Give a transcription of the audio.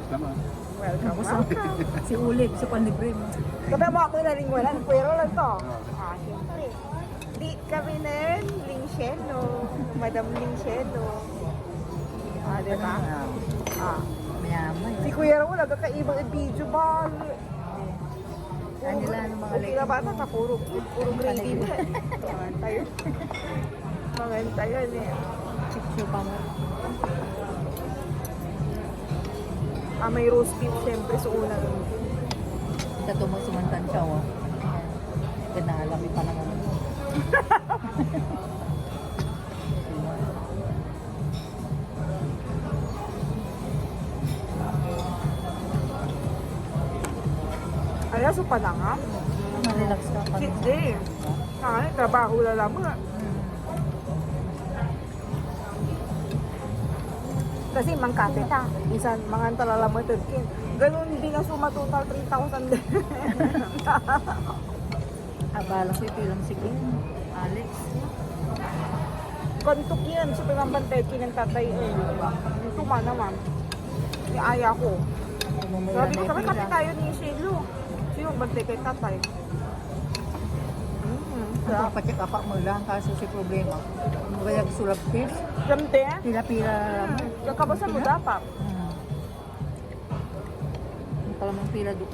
Tama. Welcome, Busog. welcome. Si Ulip, si Panlibre mo. Sabi mo ako naringwalan, pero lang to. Siyempre. Di kami na yun, Lingsheno. Madam Lingsheno. Diba? Mayaman. Si Kuya Raul, nagkakaibang video ba? Kanila ng mga okay na ba ito? Puro gravy na. Mangantay. Mangantay yun eh. Chipso pa mo. May roast beef siyempre sa unang. Ito mo sumantan siya, oh. Ganalami pa naman. Ala, so pa na nga. Relax ka pa. Hindi. Trabaho na lang mo. Kasi mangkate ta. Isan, mga talala mo Turkin. Ganun din ang suma total 3,000 din. Abala ko ilang sige. Alex. Kontok yan. Sa pinambantay ng tatay eh. Tuma naman. Ni aya ko. Sabi ko, sabi kami tayo ni Shelo. Sino bantay kay tatay? Pacheck apa mo lang kaso si problema. Magayag sulap fish. Gamte? Pila-pila lang. Kakabasan mo dapat. Ang talamang pila doon.